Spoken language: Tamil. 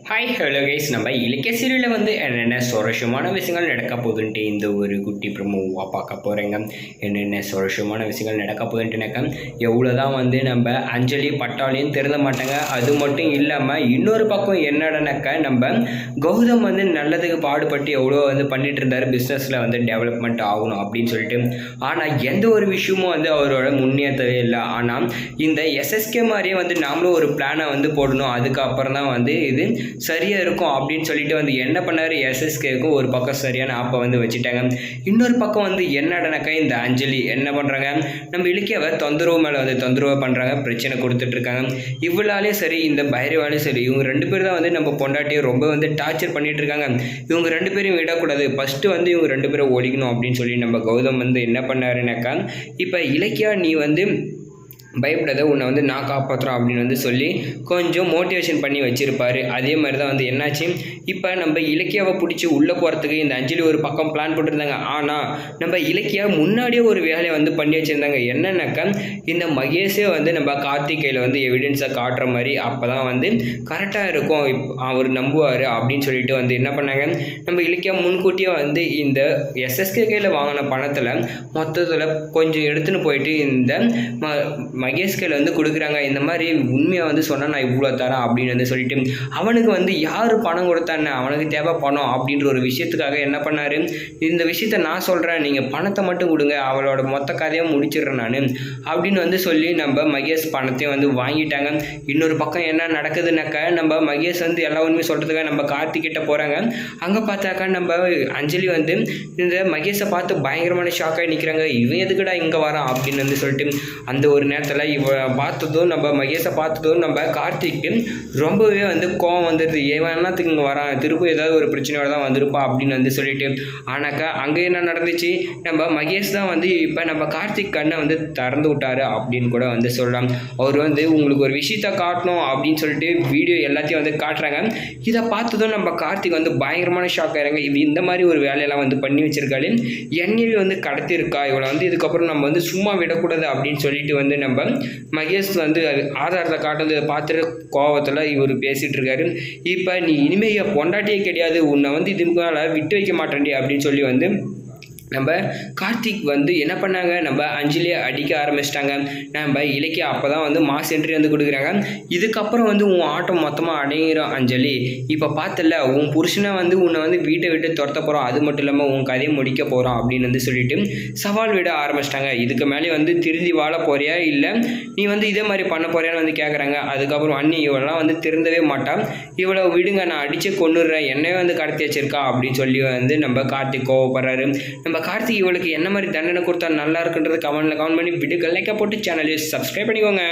ஹாய் ஹலோ கைஸ், நம்ம இலக்கிய சீரியலில் என்னென்ன சுவாரஸ்யமான விஷயங்கள் நடக்க போகுதுன்ட்டு இந்த ஒரு குட்டி ப்ரோமோவாக பார்க்க போகிறேங்க. என்னென்ன சுவாரஸ்யமான விஷயங்கள் நடக்க போகுதுன்ட்டுனாக்கா, எவ்வளோதான் நம்ம அஞ்சலி பட்டாலையும் திருந்த மாட்டாங்க. அது மட்டும் இல்லாமல் இன்னொரு பக்கம் என்னடனாக்கா, நம்ம கௌதம் நல்லதுக்கு பாடுபட்டு எவ்வளோ பண்ணிட்டு இருந்தார், பிஸ்னஸில் டெவலப்மெண்ட் ஆகணும் அப்படின்னு சொல்லிட்டு. ஆனால் எந்த ஒரு விஷயமும் அவரோட முன்னேற்றவே இல்லை. ஆனால் இந்த எஸ்எஸ்கே மாதிரியே நாமளும் ஒரு பிளானை போடணும், அதுக்கப்புறம் தான் இது சரியாக இருக்கும் அப்படின்னு சொல்லிட்டு என்ன பண்ணார், எஸ்எஸ்கேக்கும் ஒரு பக்கம் சரியான ஆப்பை வச்சுட்டாங்க. இன்னொரு பக்கம் என்னடனாக்கா, இந்த அஞ்சலி என்ன பண்ணுறாங்க, நம்ம இலக்கியாவை தொந்தரவு மேலே தொந்தரவு பண்ணுறாங்க, பிரச்சனை கொடுத்துட்ருக்காங்க. இவ்வளாலே சரி, இந்த பைரவாலே சரி, இவங்க ரெண்டு பேர் தான் நம்ம பொண்டாட்டியை ரொம்ப டார்ச்சர் பண்ணிட்டு இருக்காங்க. இவங்க ரெண்டு பேரும் விடக்கூடாது, ஃபஸ்ட்டு இவங்க ரெண்டு பேரும் ஒழிக்கணும் அப்படின்னு சொல்லி நம்ம கௌதம் என்ன பண்ணாருனாக்கா, இப்போ இலக்கியா நீ பயப்படாத, உன்னை நான் காப்பாற்றுறோம் அப்படின்னு சொல்லி கொஞ்சம் மோட்டிவேஷன் பண்ணி வச்சுருப்பார். அதே மாதிரி தான் என்னாச்சு, இப்போ நம்ம இலக்கியாவை பிடிச்சி உள்ளே போகிறதுக்கு இந்த அஞ்சலி ஒரு பக்கம் பிளான் போட்டிருந்தாங்க. ஆனால் நம்ம இலக்கியா முன்னாடியே ஒரு வேலையை பண்ணி வச்சுருந்தாங்க. என்னன்னாக்கா, இந்த மகேஷே நம்ம கார்த்திகையில் எவிடன்ஸை காட்டுற மாதிரி அப்போ தான் கரெக்டாக இருக்கும், அவர் நம்புவார் அப்படின்னு சொல்லிட்டு என்ன பண்ணாங்க, நம்ம இலக்கியா முன்கூட்டியே இந்த எஸ்எஸ்கே கையில் வாங்கின பணத்தில் மொத்தத்தில் கொஞ்சம் எடுத்துன்னு போயிட்டு இந்த மகேஷ் கையில் கொடுக்குறாங்க. இந்த மாதிரி உண்மையாக சொன்னால் நான் இவ்வளோ தரேன் அப்படின்னு சொல்லிட்டு அவனுக்கு யார் பணம் கொடுத்தானே, அவனுக்கு தேவை பணம் அப்படின்ற ஒரு விஷயத்துக்காக என்ன பண்ணார், இந்த விஷயத்த நான் சொல்கிறேன், நீங்கள் பணத்தை மட்டும் கொடுங்க, அவளோட மொத்த கதையை முடிச்சிடுறேன் நான் அப்படின்னு சொல்லி நம்ம மகேஷ் பணத்தையும் வாங்கிட்டாங்க. இன்னொரு பக்கம் என்ன நடக்குதுனாக்கா, நம்ம மகேஷ் எல்லா உண்மையும் சொல்கிறதுக்காக நம்ம கார்த்திகிட்ட போகிறாங்க. அங்கே பார்த்தாக்கா நம்ம அஞ்சலி இந்த மகேஷை பார்த்து பயங்கரமான ஷாக்காகி நிற்கிறாங்க. இவன் எதுக்குடா இங்கே வரான் அப்படின்னு சொல்லிட்டு அந்த ஒரு நேரத்தில் பார்த்ததும் நம்ம மகேஷை பார்த்ததும் நம்ம கார்த்திக்கு ரொம்பவே கோவம் வந்துடுது. ஏன் என்னத்துக்கு இங்கே வரான், திருப்பி ஏதாவது ஒரு பிரச்சனையோட தான் வந்திருப்பா அப்படின்னு சொல்லிட்டு. ஆனாக்கா அங்கே என்ன நடந்துச்சு, நம்ம மகேஷ் தான் இப்போ நம்ம கார்த்திக் கண்ணை திறந்து விட்டாரு அப்படின்னு கூட சொல்லலாம். அவர் உங்களுக்கு ஒரு விஷயத்த காட்டணும் அப்படின்னு சொல்லிட்டு வீடியோ எல்லாத்தையும் காட்டுறாங்க. இதை பார்த்ததும் நம்ம கார்த்திக் பயங்கரமான ஷாக் ஆகிறாங்க. இது இந்த மாதிரி ஒரு வேலையெல்லாம் பண்ணி வச்சிருக்காரு, என்னையே கடத்திருக்கா, இவளை இதுக்கப்புறம் நம்ம சும்மா விடக்கூடாது அப்படின்னு சொல்லிட்டு நம்ம மகேஷ் ஆதாரத்தை காட்டுறதை பார்த்துட்டு கோவத்தில் இவர் பேசிகிட்டு இருக்காரு. இப்போ நீ இனிமேல் பொண்டாட்டியே கிடையாது, உன்னை இதுக்கு மேலே விட்டு வைக்க மாட்டேன்டி அப்படின்னு சொல்லி நம்ம கார்த்திக் என்ன பண்ணாங்க, நம்ம அஞ்சலியை அடிக்க ஆரம்பிச்சிட்டாங்க. நம்ம இலக்கியா அப்போ தான் மாஸ் என்ட்ரி கொடுக்குறாங்க. இதுக்கப்புறம் உன் ஆட்டம் மொத்தமாக அடங்கிடும் அஞ்சலி, இப்போ பார்த்தல உன் புருஷனை உன்னை வீட்டை விட்டு துரத்த போகிறோம், அது மட்டும் இல்லாமல் உன் கதையை முடிக்க போகிறோம் அப்படின்னு சொல்லிட்டு சவால் விட ஆரம்பிச்சிட்டாங்க. இதுக்கு மேலே திருந்தி வாழ போறியா, இல்லை நீ இதே மாதிரி பண்ண போறியான்னு கேட்குறாங்க. அதுக்கப்புறம் அண்ணி இவளெல்லாம் திருந்தவே மாட்டான், இவளை விடுங்க, நான் அடித்து கொண்டுடுறேன், என்னையே கடத்தி வச்சிருக்கா அப்படின்னு சொல்லி நம்ம கார்த்திக் கோவப்படுறாரு. நம்ம கார்த்திக் இவளுக்கு என்ன மாதிரி தண்டனை கொடுத்தா நல்லா இருக்குன்றது கமெண்ட் பண்ணி வீடியோக்கு லைக் போட்டு சேனலை சப்ஸ்கிரைப் பண்ணிக்கோங்க.